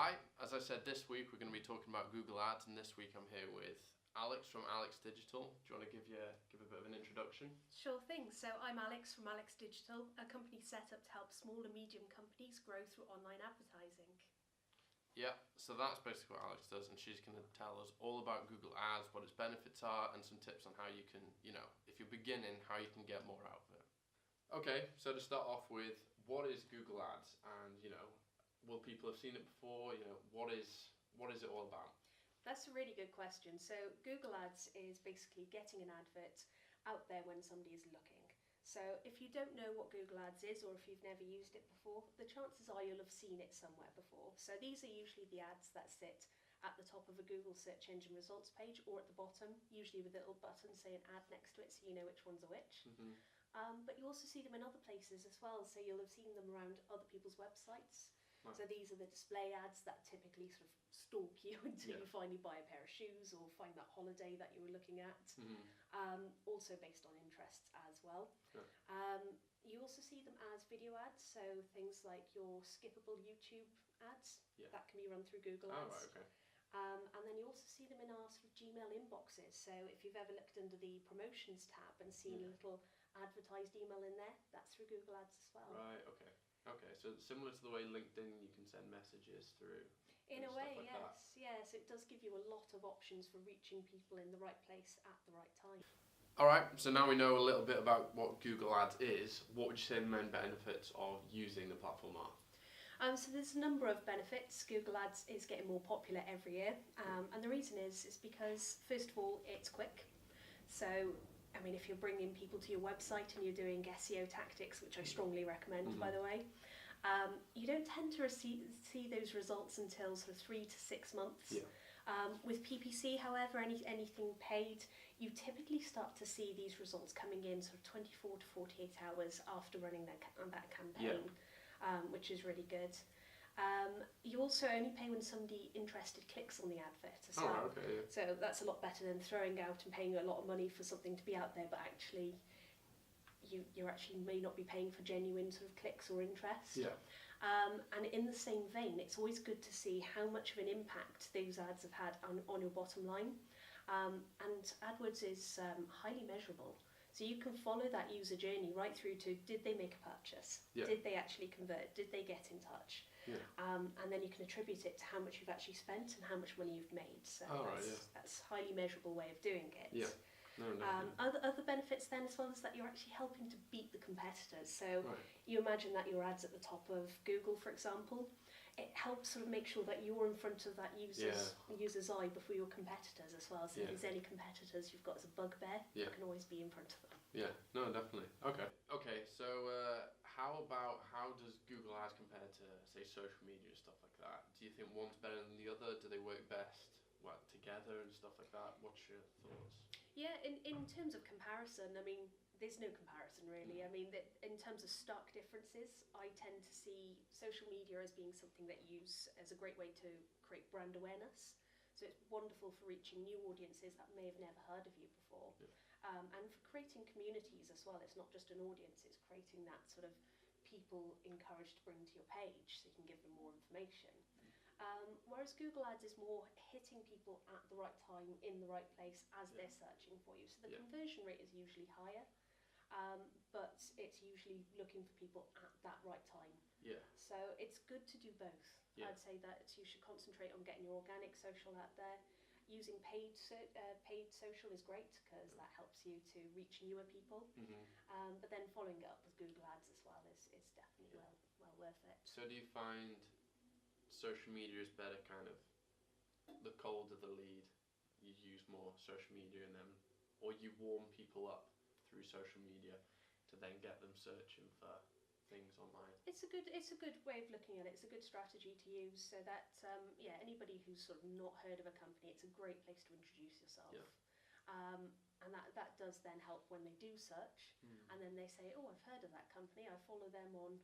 Hi, as I said, this week we're going to be talking about Google Ads, and this week I'm here with Alex from Alix Digital. Do you want to give a bit of an introduction? Sure thing. So I'm Alex from Alix Digital, a company set up to help small and medium companies grow through online advertising. Yeah, so that's basically what Alex does, and she's going to tell us all about Google Ads, what its benefits are, and some tips on how you can, if you're beginning, how you can get more out of it. Okay, so to start off with, what is Google Ads? And, will people have seen it before? What is it all about? That's a really good question. So Google Ads is basically getting an advert out there when somebody is looking. So if you don't know what Google Ads is, or if you've never used it before, the chances are you'll have seen it somewhere before. So these are usually the ads that sit at the top of a Google search engine results page, or at the bottom, usually with a little button saying add next to it, so you know which one's a which. Mm-hmm. But you also see them in other places as well. So you'll have seen them around other people's websites. Right. So these are the display ads that typically sort of stalk you until you finally buy a pair of shoes or find that holiday that you were looking at. Mm-hmm. Also based on interests as well. Sure. You also see them as video ads, so things like your skippable YouTube ads that can be run through Google Ads. Oh, right, okay. And then you also see them in our sort of Gmail inboxes. So if you've ever looked under the promotions tab and seen a little advertised email in there, that's through Google Ads as well. Right, okay. Okay, so it's similar to the way LinkedIn, you can send messages through. In a way, like yes. Yes, it does give you a lot of options for reaching people in the right place at the right time. Alright, so now we know a little bit about what Google Ads is. What would you say the main benefits of using the platform are? So there's a number of benefits. Google Ads is getting more popular every year. And the reason is because, first of all, it's quick. So, I mean, if you're bringing people to your website and you're doing SEO tactics, which I strongly recommend, by the way, you don't tend to see those results until sort of 3 to 6 months. Yeah. With PPC, however, anything paid, you typically start to see these results coming in sort of 24 to 48 hours after running that campaign, which is really good. You also only pay when somebody interested clicks on the advert as well. Okay, yeah. So that's a lot better than throwing out and paying a lot of money for something to be out there, but actually you actually may not be paying for genuine sort of clicks or interest. Yeah. And in the same vein, it's always good to see how much of an impact those ads have had on your bottom line. And AdWords is highly measurable. So you can follow that user journey right through to, did they make a purchase? Yeah. Did they actually convert? Did they get in touch? Yeah. And then you can attribute it to how much you've actually spent and how much money you've made. So that's a highly measurable way of doing it. Yeah. No. Other benefits then as well is that you're actually helping to beat the competitors. So you imagine that your ad's at the top of Google, for example. It helps sort of make sure that you're in front of that user's eye before your competitors as well. So if there's any competitors you've got as a bugbear, you can always be in front of them. Yeah, no, definitely. Okay, so how does Google Ads compare to, say, social media and stuff like that? Do you think one's better than the other? Do they work best together and stuff like that? What's your thoughts? Yeah, in terms of comparison, I mean, there's no comparison really. I mean, in terms of stark differences, I tend to see social media as being something that you use as a great way to create brand awareness. So it's wonderful for reaching new audiences that may have never heard of you before. Yeah. And for creating communities as well. It's not just an audience, it's creating that sort of people encouraged to bring to your page so you can give them more information. Whereas Google Ads is more hitting people at the right time, in the right place as they're searching for you. So the conversion rate is usually higher, but it's usually looking for people at that right time. Yeah. So it's good to do both. Yeah. I'd say that you should concentrate on getting your organic social out there. Using paid social is great because that helps you to reach newer people. But then following it up with Google Ads as well is definitely well worth it. So do you find social media is better kind of the colder the lead, you use more social media and then, or you warm people up through social media to then get them searching for things online? It's a good way of looking at it. It's a good strategy to use so that anybody who's sort of not heard of a company, it's a great place to introduce yourself. Yeah. And that does then help when they do search and then they say, oh, I've heard of that company, I follow them on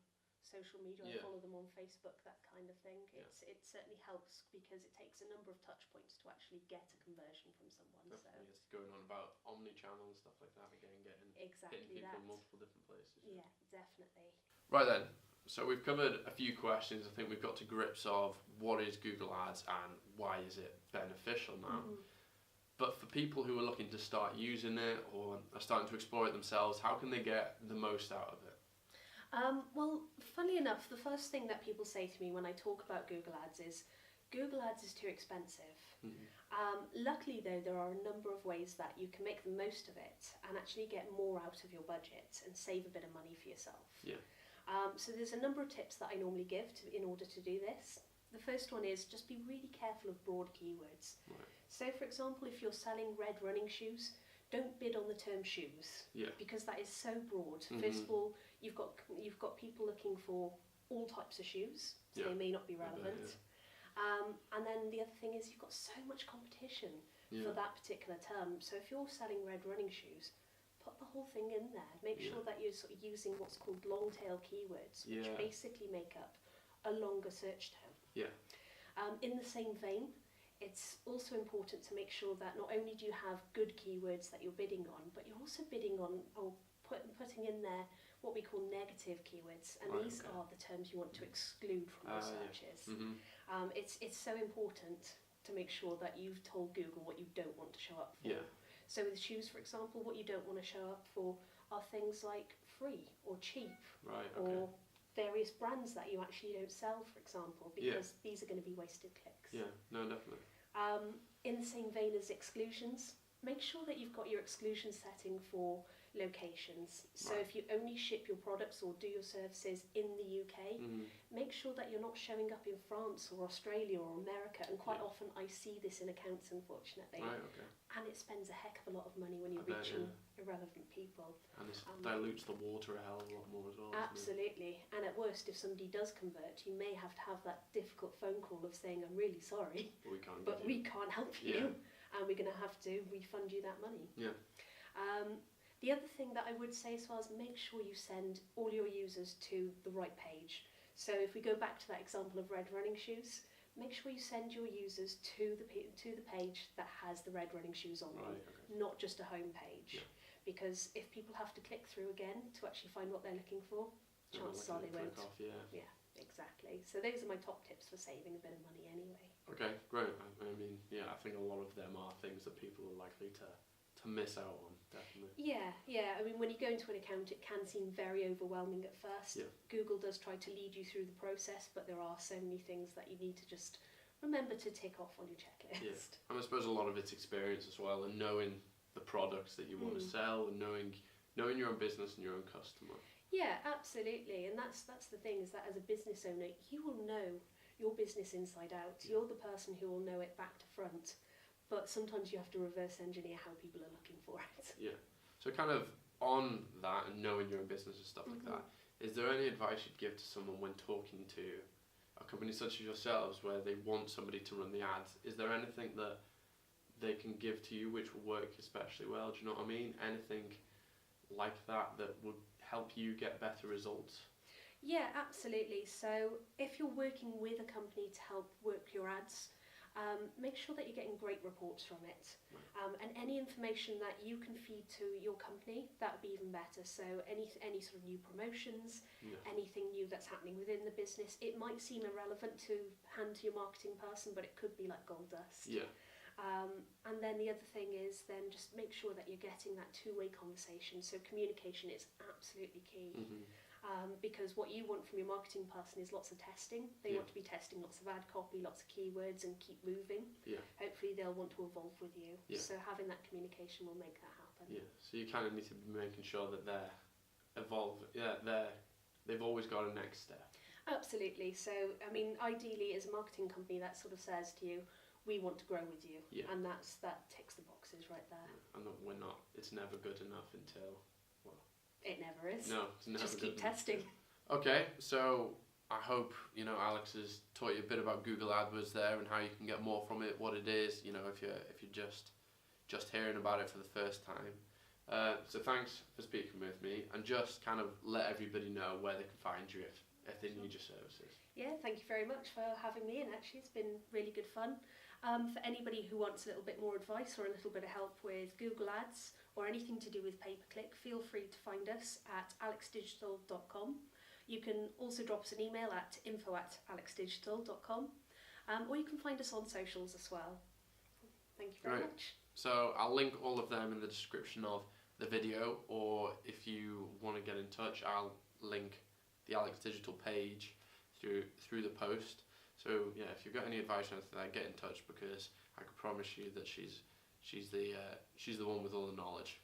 social media, I follow them on Facebook, that kind of thing. It certainly helps because it takes a number of touch points to actually get a conversion from someone. Definitely, it's going on about omni-channel and stuff like that again, getting people in multiple different places. Yeah, definitely. Right then, So we've covered a few questions. I think we've got to grips of what is Google Ads and why is it beneficial now. But for people who are looking to start using it or are starting to explore it themselves, how can they get the most out of it? Well, funnily enough, the first thing that people say to me when I talk about Google Ads is, Google Ads is too expensive. Luckily though, there are a number of ways that you can make the most of it and actually get more out of your budget and save a bit of money for yourself. So there's a number of tips that I normally give in order to do this. The first one is just be really careful of broad keywords. So for example, if you're selling red running shoes, don't bid on the term shoes, because that is so broad. First of all, you've got people looking for all types of shoes, so they may not be relevant. And then the other thing is you've got so much competition for that particular term. So if you're selling red running shoes, put the whole thing in there. Make sure that you're sort of using what's called long tail keywords, which basically make up a longer search term. In the same vein, it's also important to make sure that not only do you have good keywords that you're bidding on, but you're also bidding on or putting in there what we call negative keywords, and these are the terms you want to exclude from your searches. It's so important to make sure that you've told Google what you don't want to show up for. So with shoes, for example, what you don't want to show up for are things like free or cheap, or various brands that you actually don't sell, for example, because these are going to be wasted clicks. Definitely. In the same vein as exclusions, make sure that you've got your exclusion setting for locations. So if you only ship your products or do your services in the UK, make sure that you're not showing up in France or Australia or America. And quite often I see this in accounts, unfortunately. And it spends a heck of a lot of money when you're reaching irrelevant people. And it dilutes the water a hell of a lot more as well. Absolutely. And at worst, if somebody does convert, you may have to have that difficult phone call of saying, I'm really sorry, but we can't help you. And we're going to have to refund you that money. The other thing that I would say as well is make sure you send all your users to the right page. So if we go back to that example of red running shoes, make sure you send your users to the page that has the red running shoes on it, not just a home page. Because if people have to click through again to actually find what they're looking for, chances are they won't. Exactly. So those are my top tips for saving a bit of money anyway. Okay, great. I mean, I think a lot of them are things that people are likely to miss out on, definitely. I mean, when you go into an account, it can seem very overwhelming at first. Google does try to lead you through the process, but there are so many things that you need to just remember to tick off on your checklist. And I suppose a lot of it's experience as well, and knowing the products that you want to sell, and knowing your own business and your own customer. Absolutely. And that's the thing, is that as a business owner, you will know your business inside out. You're the person who will know it back to front. But sometimes you have to reverse engineer how people are looking for it. So kind of on that and knowing your own business and stuff like that, is there any advice you'd give to someone when talking to a company such as yourselves where they want somebody to run the ads? Is there anything that they can give to you which will work especially well? Do you know what I mean? Anything like that would help you get better results? Absolutely. So if you're working with a company to help work your ads, make sure that you're getting great reports from it. And any information that you can feed to your company, that would be even better. So any sort of new promotions, anything new that's happening within the business, it might seem irrelevant to hand to your marketing person, but it could be like gold dust. And then the other thing is then just make sure that you're getting that two-way conversation. So communication is absolutely key. Because what you want from your marketing person is lots of testing. They want to be testing lots of ad copy, lots of keywords, and keep moving. Hopefully they'll want to evolve with you. So having that communication will make that happen. So you kind of need to be making sure that they're they've always got a next step. Absolutely. So I mean, ideally, as a marketing company, that sort of says to you, we want to grow with you, and that ticks the boxes right there. And that we're not. It's never good enough until. It never is. No, it's never. Just keep testing. Okay, so I hope Alix has taught you a bit about Google AdWords there and how you can get more from it, what it is. If you're just hearing about it for the first time. So thanks for speaking with me, and just kind of let everybody know where they can find you if they need your services. Thank you very much for having me, and actually it's been really good fun. For anybody who wants a little bit more advice or a little bit of help with Google Ads or anything to do with pay-per-click, feel free to find us at alixdigital.com. You can also drop us an email at info@alixdigital.com, or you can find us on socials as well. Thank you very much. So I'll link all of them in the description of the video, or if you want to get in touch, I'll link the Alix Digital page through the post. So yeah, if you've got any advice or anything like that, get in touch, because I can promise you that she's the one with all the knowledge.